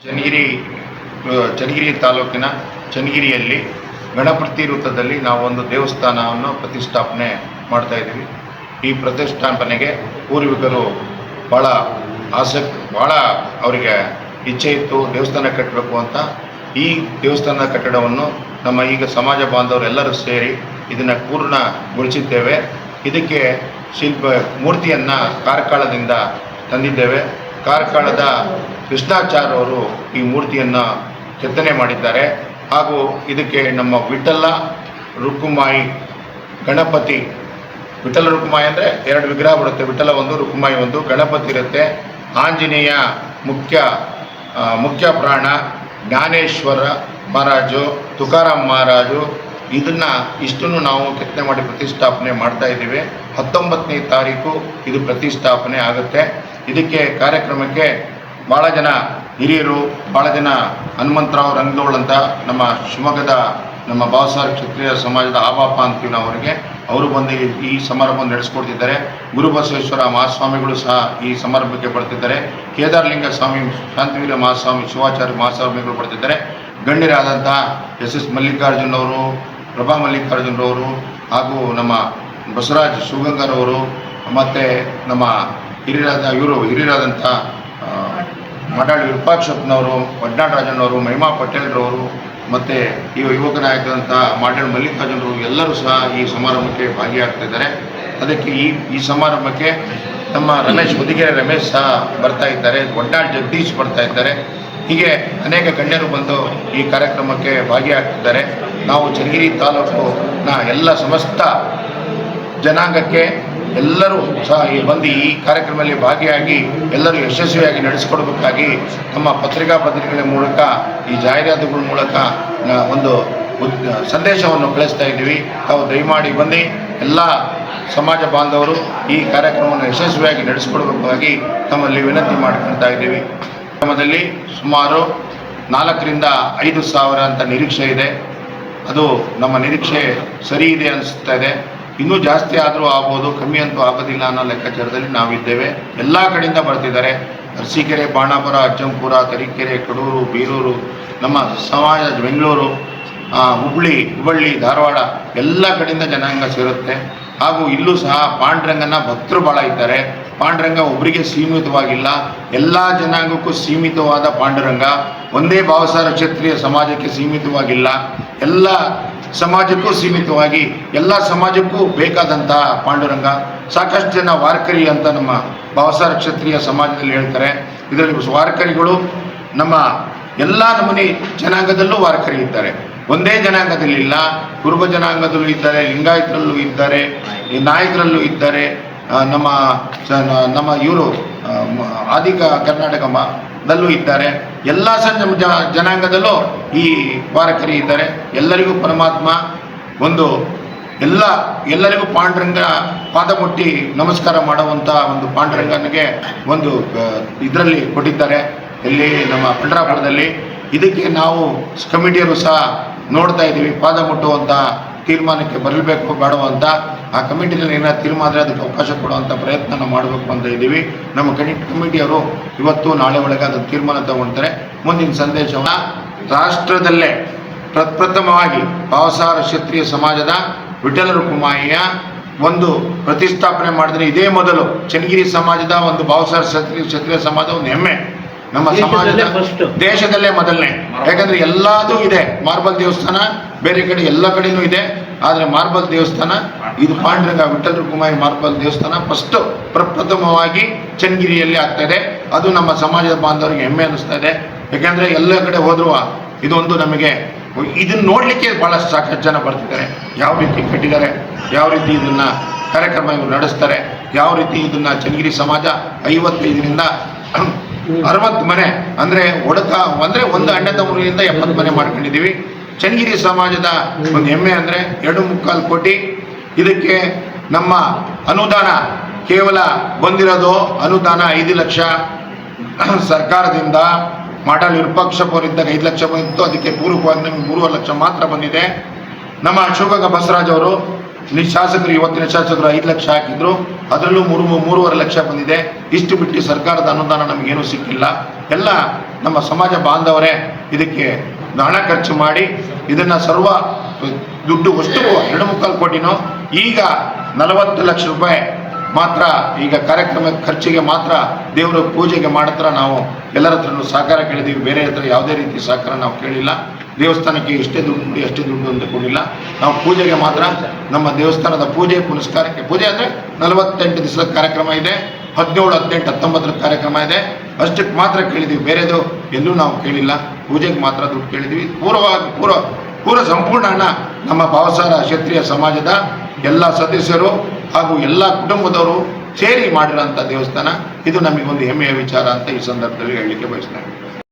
ಚನ್ನಗಿರಿ ತಾಲೂಕಿನ ಚನ್ನಗಿರಿಯಲ್ಲಿ ಗಣಪತಿ ವೃತ್ತದಲ್ಲಿ ನಾವು ಒಂದು ದೇವಸ್ಥಾನವನ್ನು ಪ್ರತಿಷ್ಠಾಪನೆ ಮಾಡ್ತಾ ಇದ್ದೀವಿ. ಈ ಪ್ರತಿಷ್ಠಾಪನೆಗೆ ಪೂರ್ವಿಕರು ಭಾಳ ಅವರಿಗೆ ಇಚ್ಛೆ ಇತ್ತು, ದೇವಸ್ಥಾನ ಕಟ್ಟಬೇಕು ಅಂತ. ಈ ದೇವಸ್ಥಾನದ ಕಟ್ಟಡವನ್ನು ನಮ್ಮ ಈಗ ಸಮಾಜ ಬಾಂಧವರೆಲ್ಲರೂ ಸೇರಿ ಇದನ್ನು ಪೂರ್ಣಗೊಳಿಸಿದ್ದೇವೆ. ಇದಕ್ಕೆ ಮೂರ್ತಿಯನ್ನು ಕಾರ್ಕಳದಿಂದ ತಂದಿದ್ದೇವೆ. ಕಾರ್ಕಳದ ಕೃಷ್ಣಾಚಾರ್ಯ ಅವರು ಈ ಮೂರ್ತಿಯನ್ನು ಕೆತ್ತನೆ ಮಾಡಿದ್ದಾರೆ. ಹಾಗೂ ಇದಕ್ಕೆ ನಮ್ಮ ವಿಠಲ ರುಕುಮಾಯಿ ಗಣಪತಿ, ವಿಠಲ ರುಕುಮಾಯಿ ಅಂದರೆ ಎರಡು ವಿಗ್ರಹ ಬರುತ್ತೆ, ವಿಠಲ ಒಂದು ರುಕುಮಾಯಿ ಒಂದು, ಗಣಪತಿ ಇರುತ್ತೆ. ಆಂಜನೇಯ ಮುಖ್ಯ ಪ್ರಾಣ, ಜ್ಞಾನೇಶ್ವರ ಮಹಾರಾಜು, ತುಕಾರಾಮ್ ಮಹಾರಾಜು, ಇಷ್ಟನ್ನು ನಾವು ಕೆತ್ತನೆ ಮಾಡಿ ಪ್ರತಿಷ್ಠಾಪನೆ ಮಾಡ್ತಾ ಇದ್ದೀವಿ. 19ನೇ ತಾರೀಕು ಇದು ಪ್ರತಿಷ್ಠಾಪನೆ ಆಗುತ್ತೆ. ಇದಕ್ಕೆ ಕಾರ್ಯಕ್ರಮಕ್ಕೆ ಭಾಳ ಜನ ಹಿರಿಯರು, ಭಾಳ ಜನ ಹನುಮಂತರಾವ್ ರಂಗದೋಳ್ ಅಂತ ನಮ್ಮ ಶಿವಮೊಗ್ಗದ ನಮ್ಮ ಬಾಬಾಸಾಹೇಬ್ ಕ್ಷತ್ರಿಯ ಸಮಾಜದ ಆಬಾಪ ಅಂತೀವಿ ನಾವು ಅವರಿಗೆ, ಅವರು ಬಂದು ಈ ಸಮಾರಂಭವನ್ನು ನಡೆಸ್ಕೊಡ್ತಿದ್ದಾರೆ. ಗುರುಬಸವೇಶ್ವರ ಮಹಾಸ್ವಾಮಿಗಳು ಸಹ ಈ ಸಮಾರಂಭಕ್ಕೆ ಬರ್ತಿದ್ದಾರೆ. ಕೇದಾರಲಿಂಗ ಸ್ವಾಮಿ, ಶಾಂತಿವೀರ ಮಹಾಸ್ವಾಮಿ, ಶಿವಾಚಾರ್ಯ ಮಹಾಸ್ವಾಮಿಗಳು ಬರ್ತಿದ್ದಾರೆ. ಗಣ್ಯರಾದಂಥ ಎಸ್ ಮಲ್ಲಿಕಾರ್ಜುನ್ ಅವರು, ಪ್ರಭಾ ಮಲ್ಲಿಕಾರ್ಜುನರವರು, ಹಾಗೂ ನಮ್ಮ ಬಸವರಾಜ್ ಶಿವಗಂಗಾರವರು, ಮತ್ತು ನಮ್ಮ ಹಿರಿಯರಾದಂಥ ಮಡಾಳಿ ವಿರೂಪಾಕ್ಷಪ್ಪನವರು, ವಡ್ನಾಡ್ ರಾಜಣ್ಣವರು, ಮಹಿಮಾ ಪಟೇಲ್ರವರು, ಮತ್ತು ಯುವಕ ನಾಯಕರಂಥ ಮಾಡಾಳ್ ಮಲ್ಲಿಕಾರ್ಜುನರು ಎಲ್ಲರೂ ಸಹ ಈ ಸಮಾರಂಭಕ್ಕೆ ಭಾಗಿಯಾಗ್ತಿದ್ದಾರೆ. ಅದಕ್ಕೆ ಈ ಸಮಾರಂಭಕ್ಕೆ ನಮ್ಮ ಹೊದಿಗೆರೆ ರಮೇಶ್ ಸಹ ಬರ್ತಾ ಇದ್ದಾರೆ, ವಡ್ನಾಳ್ ಜಗದೀಶ್ ಬರ್ತಾ ಇದ್ದಾರೆ. ಹೀಗೆ ಅನೇಕ ಗಣ್ಯರು ಬಂದು ಈ ಕಾರ್ಯಕ್ರಮಕ್ಕೆ ಭಾಗಿಯಾಗ್ತಿದ್ದಾರೆ. ನಾವು ಚನ್ನಗಿರಿ ತಾಲೂಕಿನ ಎಲ್ಲ ಸಮಸ್ತ ಜನಾಂಗಕ್ಕೆ ಎಲ್ಲರೂ ಸಹ ಬಂದು ಈ ಕಾರ್ಯಕ್ರಮದಲ್ಲಿ ಭಾಗಿಯಾಗಿ ಎಲ್ಲರೂ ಯಶಸ್ವಿಯಾಗಿ ನಡೆಸಿಕೊಡಬೇಕಾಗಿ ನಮ್ಮ ಪತ್ರಿಕೆಗಳ ಮೂಲಕ, ಈ ಜಾಹೀರಾತುಗಳ ಮೂಲಕ ಒಂದು ಸಂದೇಶವನ್ನು ಕಳಿಸ್ತಾ ಇದ್ದೀವಿ. ತಾವು ದಯಮಾಡಿ ಬಂದು ಎಲ್ಲ ಸಮಾಜ ಬಾಂಧವರು ಈ ಕಾರ್ಯಕ್ರಮವನ್ನು ಯಶಸ್ವಿಯಾಗಿ ನಡೆಸಿಕೊಡಬೇಕಾಗಿ ತಮ್ಮಲ್ಲಿ ವಿನಂತಿ ಮಾಡ್ಕೊಳ್ತಾ ಇದ್ದೀವಿ. ಕಾರ್ಯಕ್ರಮದಲ್ಲಿ ಸುಮಾರು 4 ರಿಂದ 5 ಸಾವಿರ ಅಂತ ನಿರೀಕ್ಷೆ ಇದೆ. ಅದು ನಮ್ಮ ನಿರೀಕ್ಷೆ ಸರಿ ಇದೆ ಅನಿಸ್ತಾ ಇದೆ. ಇನ್ನೂ ಜಾಸ್ತಿ ಆದರೂ ಆಗ್ಬೋದು, ಕಮ್ಮಿ ಅಂತೂ ಆಗೋದಿಲ್ಲ ಅನ್ನೋ ಲೆಕ್ಕಾಚಾರದಲ್ಲಿ ನಾವಿದ್ದೇವೆ. ಎಲ್ಲ ಕಡೆಯಿಂದ ಬರ್ತಿದ್ದಾರೆ. ಅರಸೀಕೆರೆ, ಬಾಣಾಪುರ, ಅಜ್ಜಂಪುರ, ತರೀಕೆರೆ, ಕಡೂರು, ಬೀರೂರು, ನಮ್ಮ ಸಮಾಜ ಬೆಂಗಳೂರು, ಹುಬ್ಬಳ್ಳಿ, ಧಾರವಾಡ ಎಲ್ಲ ಕಡೆಯಿಂದ ಜನಾಂಗ ಸೇರುತ್ತೆ. ಹಾಗೂ ಇಲ್ಲೂ ಸಹ ಪಾಂಡುರಂಗನ ಭಕ್ತರು ಭಾಳ ಇದ್ದಾರೆ. ಪಾಂಡುರಂಗ ಒಬ್ಬರಿಗೆ ಸೀಮಿತವಾಗಿಲ್ಲ, ಎಲ್ಲ ಜನಾಂಗಕ್ಕೂ ಸೀಮಿತವಾದ ಪಾಂಡುರಂಗ. ಒಂದೇ ಬಾಬಾಸಾಹೇಬ್ ಕ್ಷತ್ರಿಯ ಸಮಾಜಕ್ಕೆ ಸೀಮಿತವಾಗಿಲ್ಲ, ಎಲ್ಲ ಸಮಾಜಕ್ಕೂ ಸೀಮಿತವಾಗಿ ಎಲ್ಲ ಸಮಾಜಕ್ಕೂ ಬೇಕಾದಂತಹ ಪಾಂಡುರಂಗ. ಸಾಕಷ್ಟು ಜನ ವಾರ್ಕರಿ ಅಂತ ನಮ್ಮ ಬಾಬಾಸಾಹೇಬ್ ಕ್ಷತ್ರಿಯ ಸಮಾಜದಲ್ಲಿ ಹೇಳ್ತಾರೆ. ಇದರಲ್ಲಿ ವಾರ್ಕರಿಗಳು ನಮ್ಮ ಎಲ್ಲ ನಮೂನಿ ಜನಾಂಗದಲ್ಲೂ ವಾರ್ಕರಿ ಇದ್ದಾರೆ. ಒಂದೇ ಜನಾಂಗದಲ್ಲಿ ಇಲ್ಲ, ಕುರುಬ ಜನಾಂಗದಲ್ಲೂ ಇದ್ದಾರೆ, ಲಿಂಗಾಯತರಲ್ಲೂ ಇದ್ದಾರೆ, ನಾಯಕರಲ್ಲೂ ಇದ್ದಾರೆ, ನಮ್ಮ ಇವರು ಆದಿ ಕರ್ನಾಟಕದಲ್ಲೂ ಇದ್ದಾರೆ. ಎಲ್ಲ ಜನಾಂಗದಲ್ಲೂ ಈ ವಾರಕರಿ ಇದ್ದಾರೆ. ಎಲ್ಲರಿಗೂ ಪರಮಾತ್ಮ ಎಲ್ಲರಿಗೂ ಪಾಂಡುರಂಗ ಪಾದ ಮುಟ್ಟಿ ನಮಸ್ಕಾರ ಮಾಡುವಂಥ ಒಂದು ಪಾಂಡುರಂಗನಿಗೆ ಒಂದು ಇದರಲ್ಲಿ ಕೊಟ್ಟಿದ್ದಾರೆ, ಇಲ್ಲಿ ನಮ್ಮ ಪಂಡ್ರಾಪುರದಲ್ಲಿ. ಇದಕ್ಕೆ ನಾವು ಕಮಿಟಿಯರು ಸಹ ನೋಡ್ತಾ ಇದ್ದೀವಿ, ಪಾದ ಮುಟ್ಟುವಂಥ ತೀರ್ಮಾನಕ್ಕೆ ಬರಬೇಕು ಬೇಡವ ಅಂತ. ಆ ಕಮಿಟಿನಲ್ಲಿ ಏನಾದ್ರು ತೀರ್ಮಾನ ಆದರೆ ಅದಕ್ಕೆ ಅವಕಾಶ ಕೊಡುವಂಥ ಪ್ರಯತ್ನ ಮಾಡಬೇಕು ಅಂತ ಇದ್ದೀವಿ. ನಮ್ಮ ಕಮಿಟಿಯವರು ಇವತ್ತು ನಾಳೆ ಒಳಗೆ ಅದನ್ನು ತೀರ್ಮಾನ ತಗೊಳ್ತಾರೆ. ಮುಂದಿನ ಸಂದೇಶವನ್ನು ರಾಷ್ಟ್ರದಲ್ಲೇ ಪ್ರಪ್ರಥಮವಾಗಿ ಬಾಬಾಸಾಹೇಬ್ ಕ್ಷತ್ರಿಯ ಸಮಾಜದ ವಿಠಲ ರುಕುಮಾಯಿಯ ಒಂದು ಪ್ರತಿಷ್ಠಾಪನೆ ಮಾಡಿದ್ರೆ ಇದೇ ಮೊದಲು. ಚನ್ನಗಿರಿ ಸಮಾಜದ ಒಂದು ಬಾಬಾಸಾಹೇಬ್ ಕ್ಷತ್ರಿಯ ಸಮಾಜ ಒಂದು ಹೆಮ್ಮೆ, ನಮ್ಮ ಸಮಾಜದ ದೇಶದಲ್ಲೇ ಮೊದಲನೇ. ಯಾಕಂದರೆ ಎಲ್ಲದೂ ಇದೆ, ಮಾರ್ಬಲ್ ದೇವಸ್ಥಾನ ಬೇರೆ ಕಡೆ ಎಲ್ಲ ಕಡೆಯೂ ಇದೆ, ಆದರೆ ಮಾರ್ಬಲ್ ದೇವಸ್ಥಾನ ಇದು ಪಾಂಡುರಂಗ ವಿಠಲ ರುಕುಮಾಯಿ ಮಾರ್ಬಲ್ ದೇವಸ್ಥಾನ ಫಸ್ಟು ಪ್ರಪ್ರಥಮವಾಗಿ ಚನ್ನಗಿರಿಯಲ್ಲಿ ಆಗ್ತಾಯಿದೆ. ಅದು ನಮ್ಮ ಸಮಾಜದ ಬಾಂಧವರಿಗೆ ಹೆಮ್ಮೆ ಅನ್ನಿಸ್ತಾ ಇದೆ. ಯಾಕೆಂದರೆ ಎಲ್ಲ ಕಡೆ ಹೋದರೂ ಇದೊಂದು ನಮಗೆ ಇದನ್ನು ನೋಡಲಿಕ್ಕೆ ಭಾಳಷ್ಟು ಸಾಕಷ್ಟು ಜನ ಬರ್ತಿದ್ದಾರೆ. ಯಾವ ರೀತಿ ಕಟ್ಟಿದ್ದಾರೆ, ಯಾವ ರೀತಿ ಇದನ್ನು ಕಾರ್ಯಕ್ರಮ ನಡೆಸ್ತಾರೆ, ಯಾವ ರೀತಿ ಇದನ್ನು ಚನ್ನಗಿರಿ ಸಮಾಜ 55 ರಿಂದ 60 ಮನೆ ಅಂದರೆ ಒಂದು ಅಣ್ಣ ತಮ್ಮೂರಿನಿಂದ 70 ಮನೆ ಮಾಡ್ಕೊಂಡಿದ್ದೀವಿ. ಚನ್ನಗಿರಿ ಸಮಾಜದ ಒಂದು ಹೆಮ್ಮೆ ಅಂದರೆ 2.25 ಕೋಟಿ. ಇದಕ್ಕೆ ನಮ್ಮ ಅನುದಾನ ಕೇವಲ ಬಂದಿರೋದು ಅನುದಾನ 5 ಲಕ್ಷ ಸರ್ಕಾರದಿಂದ. ಮಾಡಾಳ್ ವಿರೂಪಾಕ್ಷಪ್ಪವರಿದ್ದಾಗ 5 ಲಕ್ಷ ಬಂದಿತ್ತು, ಅದಕ್ಕೆ ಪೂರ್ವಕವಾಗಿ ನಮಗೆ 3.5 ಲಕ್ಷ ಮಾತ್ರ ಬಂದಿದೆ. ನಮ್ಮ ಶಿವಗಂಗಾ ಬಸವರಾಜ್ ಅವರು ಶಾಸಕರು, ಇವತ್ತಿನ ಶಾಸಕರು 5 ಲಕ್ಷ ಹಾಕಿದ್ರು, ಅದರಲ್ಲೂ 3.5 ಲಕ್ಷ ಬಂದಿದೆ. ಇಷ್ಟು ಬಿಟ್ಟು ಸರ್ಕಾರದ ಅನುದಾನ ನಮಗೇನೂ ಸಿಕ್ಕಿಲ್ಲ. ಎಲ್ಲ ನಮ್ಮ ಸಮಾಜ ಬಾಂಧವರೇ ಇದಕ್ಕೆ ಹಣ ಖರ್ಚು ಮಾಡಿ ಇದನ್ನು ಸರ್ವ ದುಡ್ಡು ಅಷ್ಟು 2.25 ಕೋಟಿನೋ ಈಗ 40 ಲಕ್ಷ ರೂಪಾಯಿ ಮಾತ್ರ ಈಗ ಕಾರ್ಯಕ್ರಮ ಖರ್ಚಿಗೆ ಮಾತ್ರ ದೇವರ ಪೂಜೆಗೆ ಮಾತ್ರ ನಾವು ಎಲ್ಲರ ಹತ್ರನೂ ಸಹಕಾರ ಕೇಳಿದ್ದೀವಿ. ಬೇರೆ ಹತ್ರ ಯಾವುದೇ ರೀತಿ ಸಹಕಾರ ನಾವು ಕೇಳಿಲ್ಲ. ದೇವಸ್ಥಾನಕ್ಕೆ ಎಷ್ಟೇ ದುಡ್ಡು ಕೊಡಿ ಅಷ್ಟೇ ದುಡ್ಡು ಅಂತ ಕೊಡಿಲ್ಲ. ನಾವು ಪೂಜೆಗೆ ಮಾತ್ರ ನಮ್ಮ ದೇವಸ್ಥಾನದ ಪೂಜೆ ಪುನಸ್ಕಾರಕ್ಕೆ ಪೂಜೆ ಅಂದರೆ 48 ದಿವಸದ ಕಾರ್ಯಕ್ರಮ ಇದೆ, 17, 18, 19 ಕಾರ್ಯಕ್ರಮ ಇದೆ. ಅಷ್ಟಕ್ಕೆ ಮಾತ್ರ ಕೇಳಿದ್ದೀವಿ, ಬೇರೆದು ಎಲ್ಲೂ ನಾವು ಕೇಳಿಲ್ಲ. ಪೂಜೆಗೆ ಮಾತ್ರ ದುಡ್ಡು ಕೇಳಿದ್ದೀವಿ. ಪೂರ್ವ ಸಂಪೂರ್ಣ ಹಣ ನಮ್ಮ ಭಾವಸಾರ ಕ್ಷತ್ರಿಯ ಸಮಾಜದ ಎಲ್ಲ ಸದಸ್ಯರು ಹಾಗೂ ಎಲ್ಲ ಕುಟುಂಬದವರು ಸೇರಿ ಮಾಡಿರೋಂಥ ದೇವಸ್ಥಾನ. ಇದು ನಮಗೊಂದು ಹೆಮ್ಮೆಯ ವಿಚಾರ ಅಂತ ಈ ಸಂದರ್ಭದಲ್ಲಿ ಹೇಳಲಿಕ್ಕೆ ಬಯಸ್ತೇನೆ.